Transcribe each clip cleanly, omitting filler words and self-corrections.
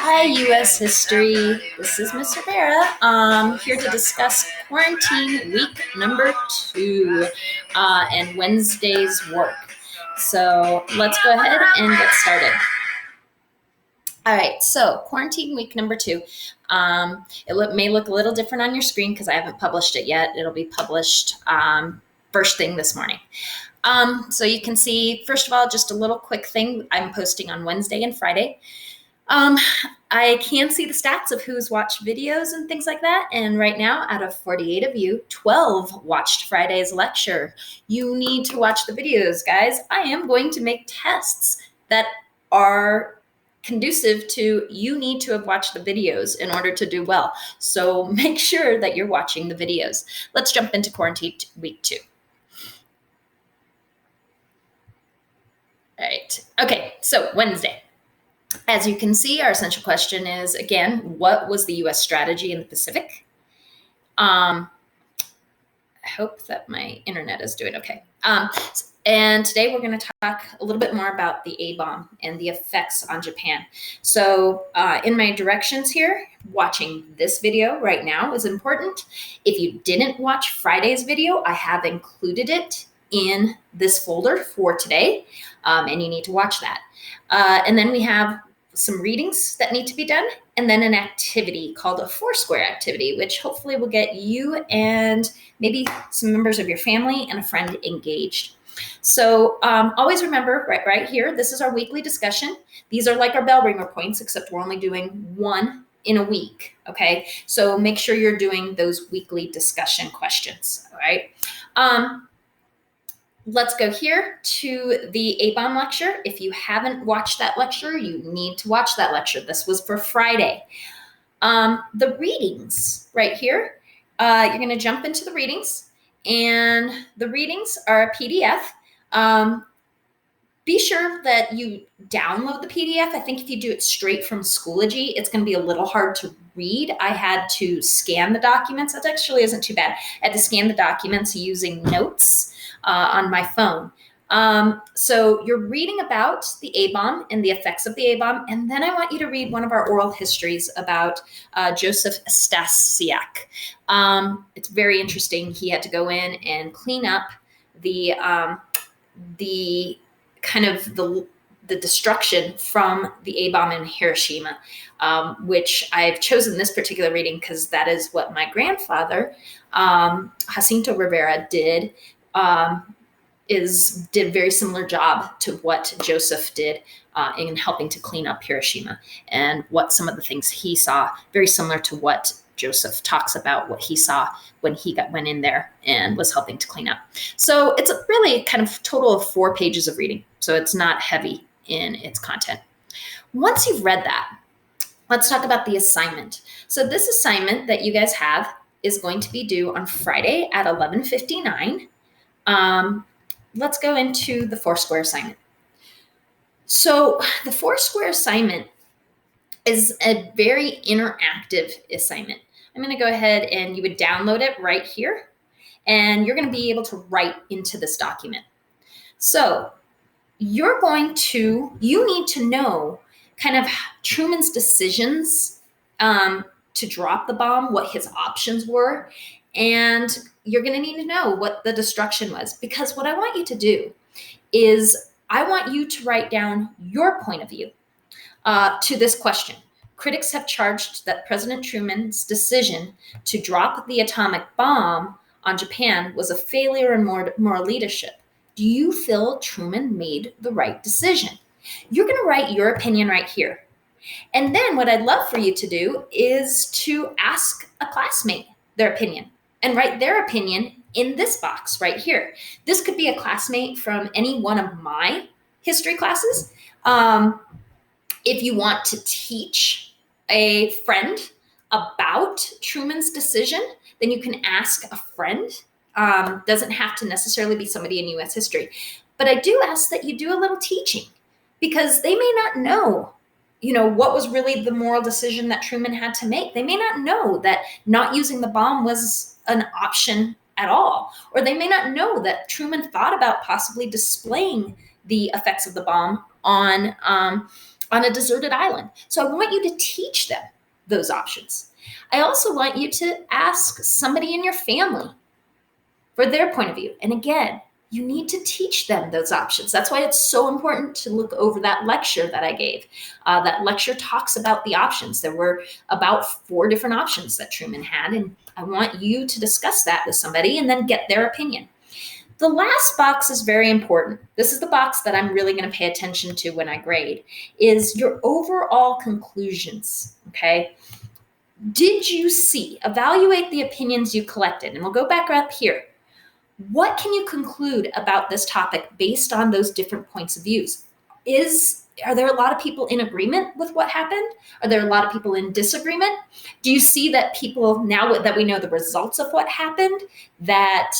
Hi, U.S. history. This is Miss Rivera. Here to discuss quarantine week number 2 and Wednesday's work. So let's go ahead and get started. All right, so quarantine week number 2. May look a little different on your screen because I haven't published it yet. It'll be published first thing this morning. So you can see, first of all, just a little quick thing I'm posting on Wednesday and Friday. I can see the stats of who's watched videos and things like that. And right now, out of 48 of you, 12 watched Friday's lecture. You need to watch the videos, guys. I am going to make tests that are conducive to you need to have watched the videos in order to do well. So make sure that you're watching the videos. Let's jump into quarantine week 2. All right. Okay, so Wednesday. As you can see, our essential question is, again, what was the U.S. strategy in the Pacific? I hope that my internet is doing okay. And today we're going to talk a little bit more about the A-bomb and the effects on Japan. So in my directions here, watching this video right now is important. If you didn't watch Friday's video, I have included it in this folder for today, and you need to watch that. And then we have some readings that need to be done, and then an activity called a Foursquare activity, which hopefully will get you and maybe some members of your family and a friend engaged. So always remember, right here, this is our weekly discussion. These are like our bell ringer points, except we're only doing one in a week, okay? So make sure you're doing those weekly discussion questions, all right? Let's go here to the A-bomb lecture. If you haven't watched that lecture, you need to watch that lecture. This was for Friday. The readings right here, you're going to jump into the readings, and the readings are a PDF. Be sure that you download the PDF. I think if you do it straight from Schoology, it's going to be a little hard to read. I had to scan the documents. That actually isn't too bad. I had to scan the documents using notes on my phone. So you're reading about the A-bomb and the effects of the A-bomb, and then I want you to read one of our oral histories about Joseph Stasiak. It's very interesting. He had to go in and clean up the kind of the destruction from the A-bomb in Hiroshima, which I've chosen this particular reading because that is what my grandfather, Jacinto Rivera, did. Did a very similar job to what Joseph did in helping to clean up Hiroshima, and what some of the things he saw, very similar to what Joseph talks about what he saw when he went in there and was helping to clean up. So it's a really kind of total of 4 pages of reading. So it's not heavy in its content. Once you've read that, let's talk about the assignment. So this assignment that you guys have is going to be due on Friday at 11:59. Let's go into the Foursquare assignment. So the Foursquare assignment is a very interactive assignment. I'm going to go ahead and you would download it right here, and you're going to be able to write into this document. So you need to know kind of Truman's decisions to drop the bomb, what his options were, and you're going to need to know what the destruction was, because what I want you to do is I want you to write down your point of view to this question. Critics have charged that President Truman's decision to drop the atomic bomb on Japan was a failure in moral leadership. Do you feel Truman made the right decision? You're going to write your opinion right here. And then what I'd love for you to do is to ask a classmate their opinion and write their opinion in this box right here. This could be a classmate from any one of my history classes. If you want to teach a friend about Truman's decision, then you can ask a friend. Doesn't have to necessarily be somebody in U.S. history. But I do ask that you do a little teaching, because they may not know, what was really the moral decision that Truman had to make. They may not know that not using the bomb was an option at all. Or they may not know that Truman thought about possibly displaying the effects of the bomb on on a deserted island. So I want you to teach them those options. I also want you to ask somebody in your family for their point of view. And again, you need to teach them those options. That's why it's so important to look over that lecture that I gave. That lecture talks about the options. There were about 4 different options that Truman had, and I want you to discuss that with somebody and then get their opinion. The last box is very important. This is the box that I'm really going to pay attention to when I grade, is your overall conclusions, okay? Did you see, evaluate the opinions you collected, and we'll go back up here. What can you conclude about this topic based on those different points of views? Are there a lot of people in agreement with what happened? Are there a lot of people in disagreement? Do you see that people, now that we know the results of what happened, that,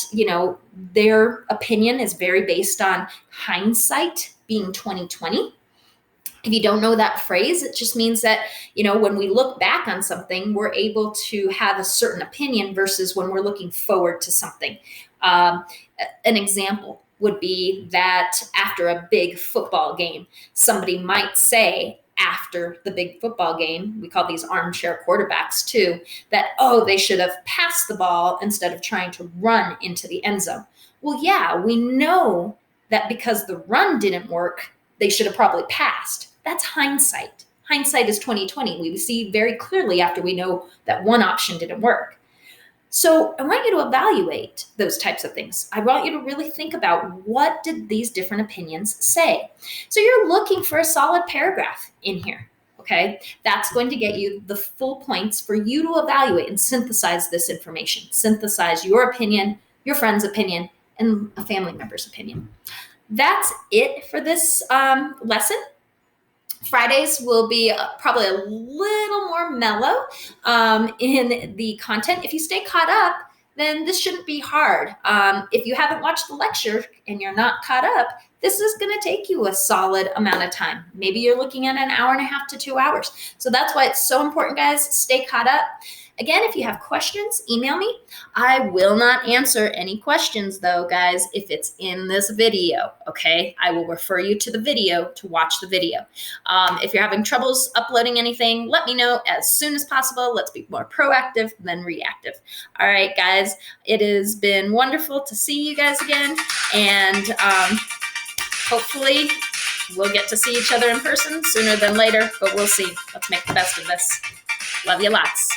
their opinion is very based on hindsight being 2020? If you don't know that phrase, it just means that, when we look back on something, we're able to have a certain opinion versus when we're looking forward to something. An example would be that after a big football game, somebody might say after the big football game, we call these armchair quarterbacks too, that, they should have passed the ball instead of trying to run into the end zone. Well, yeah, we know that because the run didn't work, they should have probably passed. That's hindsight. Hindsight is 2020. We see very clearly after we know that one option didn't work. So I want you to evaluate those types of things. I want you to really think about, what did these different opinions say? So you're looking for a solid paragraph in here, okay? That's going to get you the full points for you to evaluate and synthesize this information. Synthesize your opinion, your friend's opinion, and a family member's opinion. That's it for this lesson. Fridays will be probably a little more mellow in the content. If you stay caught up, then this shouldn't be hard. If you haven't watched the lecture and you're not caught up, this is going to take you a solid amount of time. Maybe you're looking at an hour and a half to 2 hours. So that's why it's so important, guys. Stay caught up. Again, if you have questions, email me. I will not answer any questions, though, guys, if it's in this video, okay? I will refer you to the video to watch the video. If you're having troubles uploading anything, let me know as soon as possible. Let's be more proactive than reactive. All right, guys, it has been wonderful to see you guys again, and hopefully we'll get to see each other in person sooner than later, but we'll see. Let's make the best of this. Love you lots.